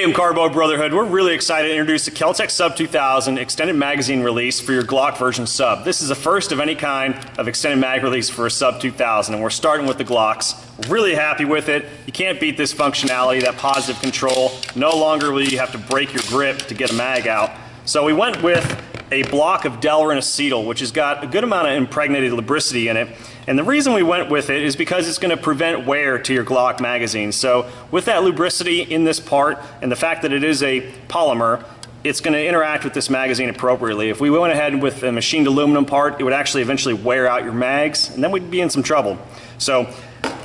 Hey MCARBO Brotherhood, we're really excited to introduce the KEL-TEC SUB-2000 extended magazine release for your Glock version sub. This is the first of any kind of extended mag release for a SUB-2000, and we're starting with the Glocks. We're really happy with it. You can't beat this functionality, that positive control. No longer will you have to break your grip to get a mag out. So we went with a block of Delrin acetal, which has got a good amount of impregnated lubricity in it. And the reason we went with it is because it's going to prevent wear to your Glock magazine. So with that lubricity in this part and the fact that it is a polymer, it's going to interact with this magazine appropriately. If we went ahead with a machined aluminum part, it would actually eventually wear out your mags, and then we'd be in some trouble. So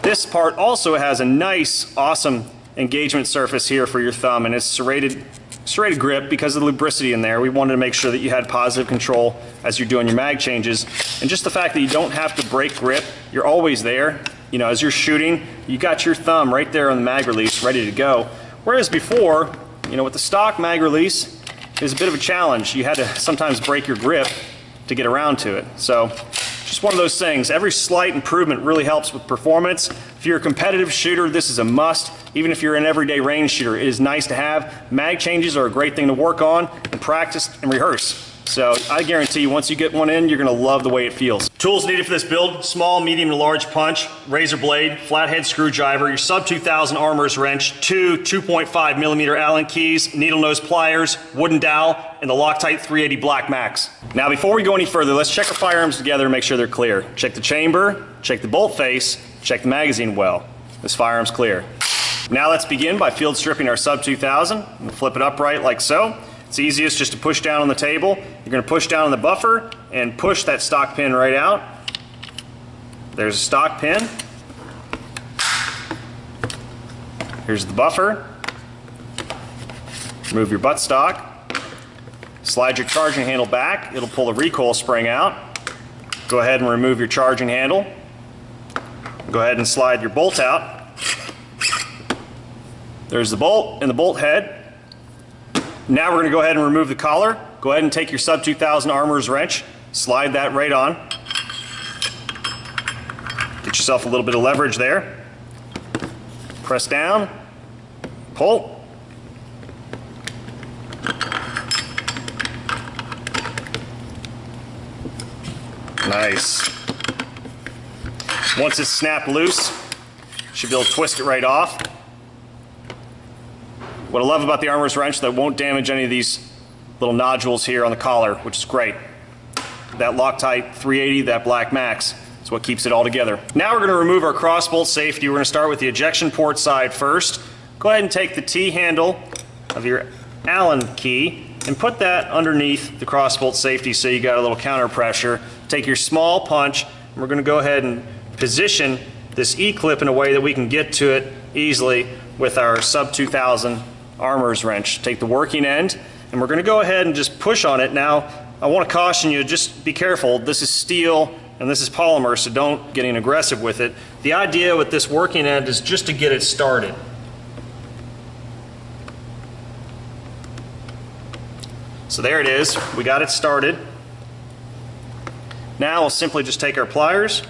this part also has a nice, awesome engagement surface here for your thumb, and it's serrated grip because of the lubricity in there. We wanted to make sure that you had positive control as you're doing your mag changes, and just the fact that you don't have to break grip, you're always there. You know, as you're shooting, you got your thumb right there on the mag release ready to go. Whereas before, you know, with the stock mag release, it was a bit of a challenge. You had to sometimes break your grip to get around to it. So just one of those things. Every slight improvement really helps with performance. If you're a competitive shooter, this is a must. Even if you're an everyday range shooter, it is nice to have. Mag changes are a great thing to work on and practice and rehearse. So I guarantee you, once you get one in, you're going to love the way it feels. Tools needed for this build: small, medium, and large punch, razor blade, flathead screwdriver, your SUB-2000 armorer's wrench, two 2.5 millimeter Allen keys, needle nose pliers, wooden dowel, and the Loctite 380 Black Max. Now before we go any further, let's check our firearms together and make sure they're clear. Check the chamber, check the bolt face, check the magazine well. This firearm's clear. Now let's begin by field stripping our SUB-2000. We'll flip it upright like so. It's easiest just to push down on the table. You're going to push down on the buffer and push that stock pin right out. There's a stock pin. Here's the buffer. Remove your buttstock. Slide your charging handle back. It'll pull the recoil spring out. Go ahead and remove your charging handle. Go ahead and slide your bolt out. There's the bolt and the bolt head. Now we're going to go ahead and remove the collar. Go ahead and take your SUB-2000 armorer's wrench, slide that right on. Get yourself a little bit of leverage there. Press down, pull. Nice. Once it's snapped loose, you should be able to twist it right off. What I love about the armorer's wrench, that won't damage any of these little nodules here on the collar, which is great. That Loctite 380, that Black Max, is what keeps it all together. Now we're going to remove our crossbolt safety. We're going to start with the ejection port side first. Go ahead and take the T-handle of your Allen key and put that underneath the crossbolt safety so you got a little counter pressure. Take your small punch, and we're going to go ahead and position this E-clip in a way that we can get to it easily with our SUB-2000 armorer's wrench. Take the working end, and we're going to go ahead and just push on it. Now I want to caution you, just be careful. This is steel and this is polymer, so don't get aggressive with it. The idea with this working end is just to get it started. So there it is, we got it started. Now we'll simply just take our pliers,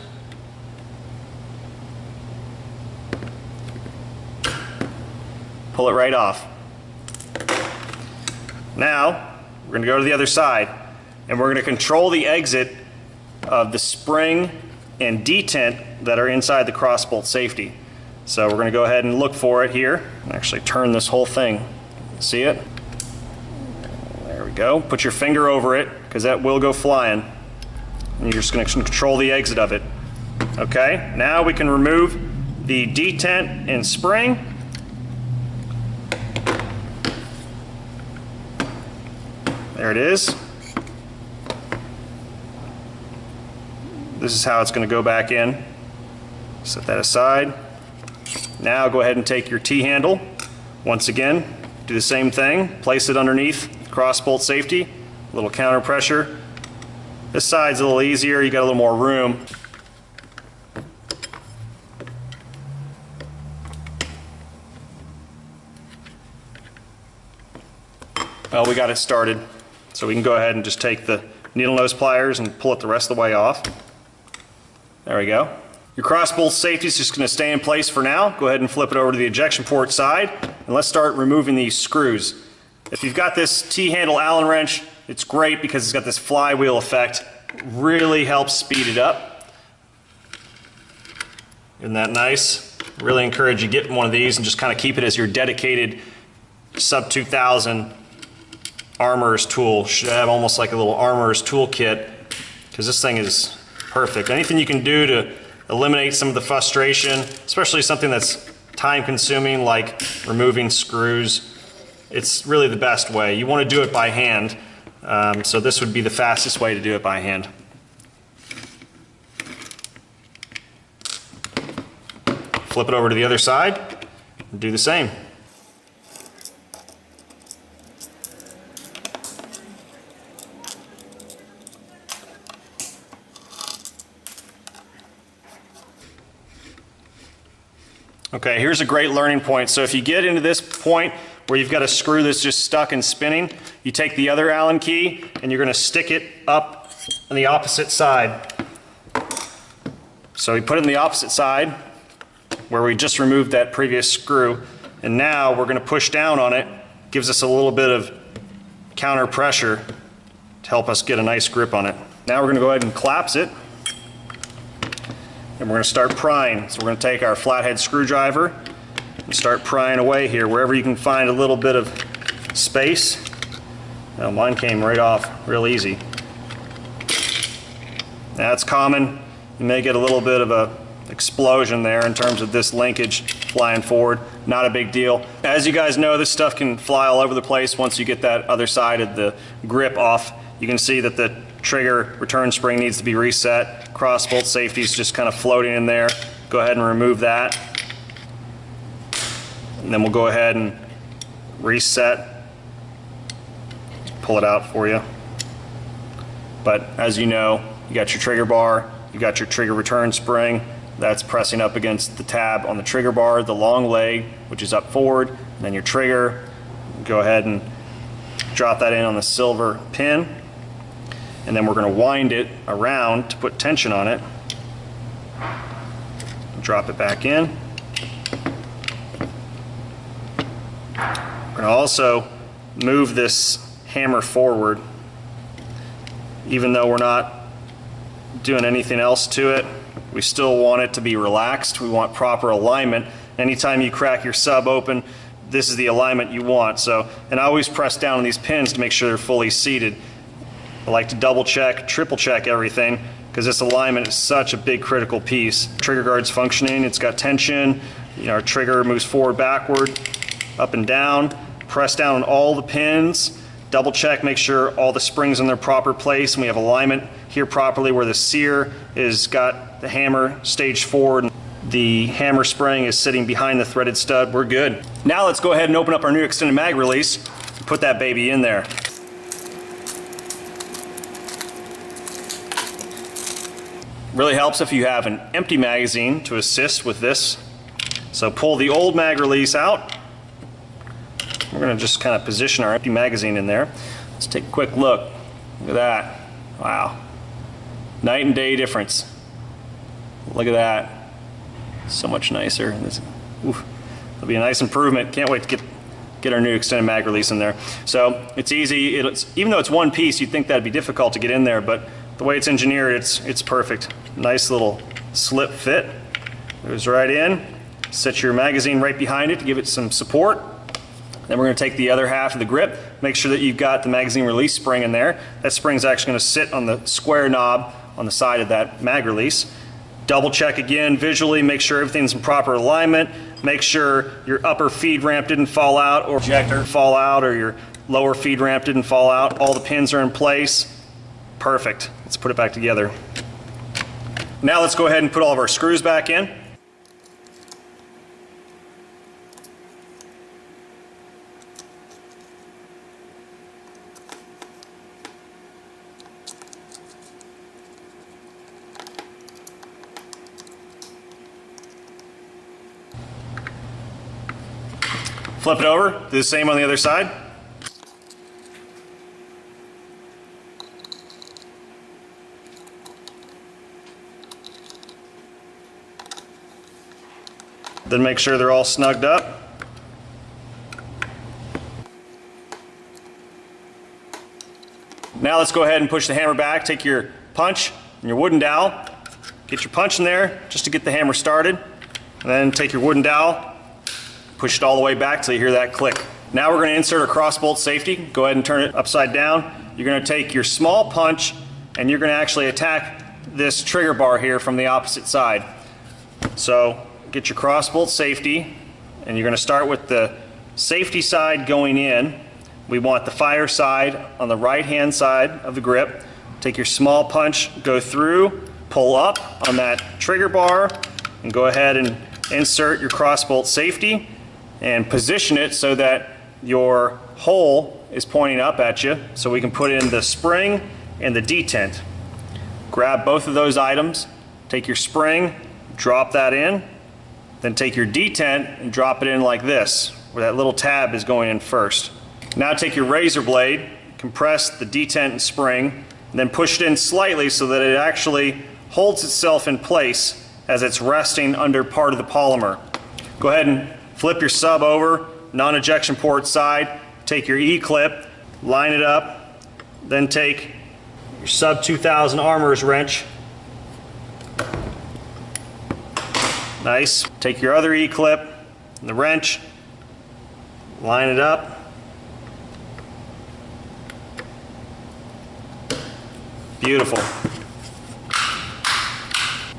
pull it right off. Now we're going to go to the other side, and we're going to control the exit of the spring and detent that are inside the crossbolt safety. So we're going to go ahead and look for it here. Actually turn this whole thing. See it? There we go. Put your finger over it, because that will go flying. And you're just going to control the exit of it. Okay, now we can remove the detent and spring. There it is. This is how it's going to go back in. Set that aside. Now go ahead and take your T-handle. Once again, do the same thing. Place it underneath the crossbolt safety. A little counter pressure. This side's a little easier. You got a little more room. Well, we got it started. So we can go ahead and just take the needle nose pliers and pull it the rest of the way off. There we go. Your cross-bolt safety is just going to stay in place for now. Go ahead and flip it over to the ejection port side, and let's start removing these screws. If you've got this T-handle Allen wrench, it's great because it's got this flywheel effect. Really helps speed it up. Isn't that nice? Really encourage you get one of these and just kind of keep it as your dedicated sub-2000 armorer's tool. Should have almost like a little armorer's toolkit, because this thing is perfect. Anything you can do to eliminate some of the frustration, especially something that's time consuming like removing screws, it's really the best way. You want to do it by hand, so this would be the fastest way to do it by hand. Flip it over to the other side and do the same. Okay, here's a great learning point. So if you get into this point where you've got a screw that's just stuck and spinning, you take the other Allen key and you're going to stick it up on the opposite side. So we put it in the opposite side where we just removed that previous screw, and now we're going to push down on it. Gives us a little bit of counter pressure to help us get a nice grip on it. Now we're going to go ahead and collapse it, and we're going to start prying. So we're going to take our flathead screwdriver and start prying away here wherever you can find a little bit of space. Now mine came right off real easy. That's common. You may get a little bit of a explosion there in terms of this linkage flying forward. Not a big deal. As you guys know, this stuff can fly all over the place once you get that other side of the grip off. You can see that the trigger return spring needs to be reset. Cross bolt safety is just kind of floating in there. Go ahead and remove that. And then we'll go ahead and reset. Pull it out for you. But as you know, you got your trigger bar, you got your trigger return spring. That's pressing up against the tab on the trigger bar, the long leg, which is up forward, and then your trigger. Go ahead and drop that in on the silver pin, and then we're going to wind it around to put tension on it. Drop it back in. We're going to also move this hammer forward, even though we're not doing anything else to it. We still want it to be relaxed. We want proper alignment. Anytime you crack your sub open, this is the alignment you want. So, and I always press down on these pins to make sure they're fully seated. I like to double check, triple check everything, because this alignment is such a big critical piece. Trigger guard's functioning, it's got tension. You know, our trigger moves forward, backward, up and down. Press down on all the pins. Double check, make sure all the springs in their proper place, and we have alignment here properly where the sear is got the hammer staged forward. The hammer spring is sitting behind the threaded stud. We're good. Now let's go ahead and open up our new extended mag release and put that baby in there. Really helps if you have an empty magazine to assist with this. So pull the old mag release out. We're going to just kind of position our empty magazine in there. Let's take a quick look. Look at that. Wow. Night and day difference. Look at that. So much nicer. It'll be a nice improvement. Can't wait to get our new extended mag release in there. So it's easy. Even though it's one piece, you'd think that'd be difficult to get in there, but the way it's engineered, it's perfect. Nice little slip fit. Goes right in. Set your magazine right behind it to give it some support. Then we're going to take the other half of the grip, make sure that you've got the magazine release spring in there. That spring is actually going to sit on the square knob on the side of that mag release. Double check again visually, make sure everything's in proper alignment. Make sure your upper feed ramp didn't fall out or ejector fall out, or your lower feed ramp didn't fall out. All the pins are in place. Perfect. Let's put it back together. Now let's go ahead and put all of our screws back in. Flip it over, do the same on the other side. Then make sure they're all snugged up. Now let's go ahead and push the hammer back. Take your punch and your wooden dowel. Get your punch in there just to get the hammer started. And then take your wooden dowel, push it all the way back till you hear that click. Now we're going to insert a cross bolt safety. Go ahead and turn it upside down. You're going to take your small punch and you're going to actually attack this trigger bar here from the opposite side. So get your cross bolt safety and you're going to start with the safety side going in. We want the fire side on the right hand side of the grip. Take your small punch, go through, pull up on that trigger bar, and go ahead and insert your cross bolt safety and position it so that your hole is pointing up at you so we can put in the spring and the detent. Grab both of those items, take your spring, drop that in, then take your detent and drop it in like this, where that little tab is going in first. Now take your razor blade, compress the detent and spring, and then push it in slightly so that it actually holds itself in place as it's resting under part of the polymer. Go ahead and flip your sub over, non-ejection port side, take your E-clip, line it up, then take your sub-2000 armorer's wrench. Nice. Take your other E-clip and the wrench, line it up. Beautiful.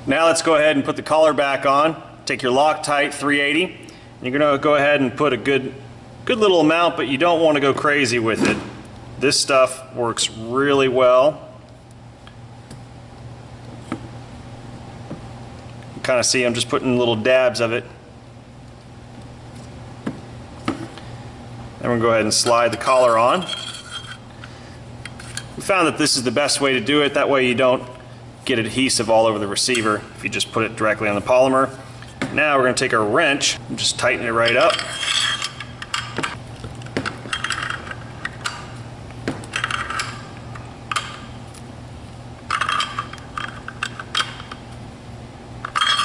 Now let's go ahead and put the collar back on. Take your Loctite 380. You're going to go ahead and put a good little amount, but you don't want to go crazy with it. This stuff works really well. You kind of see I'm just putting little dabs of it. Then we're going to go ahead and slide the collar on. We found that this is the best way to do it. That way you don't get adhesive all over the receiver if you just put it directly on the polymer. Now we're going to take our wrench and just tighten it right up.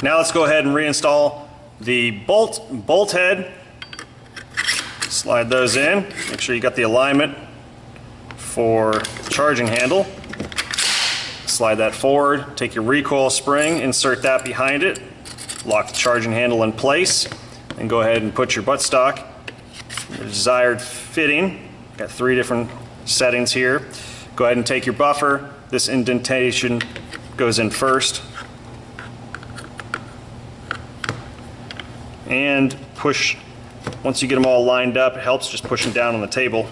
Now let's go ahead and reinstall the bolt head. Slide those in. Make sure you got the alignment for the charging handle. Slide that forward. Take your recoil spring, insert that behind it. Lock the charging handle in place, and go ahead and put your buttstock in the desired fitting. Got 3 different settings here. Go ahead and take your buffer. This indentation goes in first. And push, once you get them all lined up, it helps just pushing down on the table.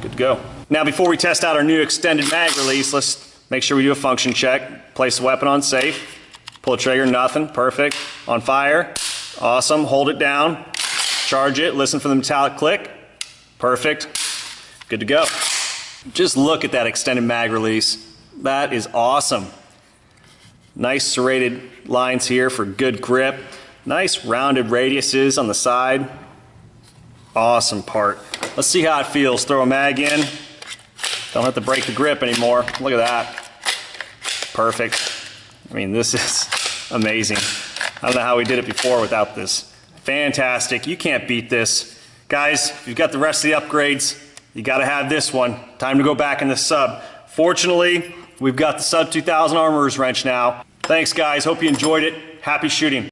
Good to go. Now before we test out our new extended mag release, let's make sure we do a function check. Place the weapon on safe. Pull the trigger, nothing, perfect. On fire, awesome, hold it down. Charge it, listen for the metallic click. Perfect, good to go. Just look at that extended mag release. That is awesome. Nice serrated lines here for good grip. Nice rounded radiuses on the side. Awesome part. Let's see how it feels. Throw a mag in. Don't have to break the grip anymore. Look at that. Perfect. I mean, this is amazing. I don't know how we did it before without this. Fantastic. You can't beat this. Guys, if you've got the rest of the upgrades, you got to have this one. Time to go back in the sub. Fortunately, we've got the sub-2000 armorer's wrench now. Thanks, guys. Hope you enjoyed it. Happy shooting.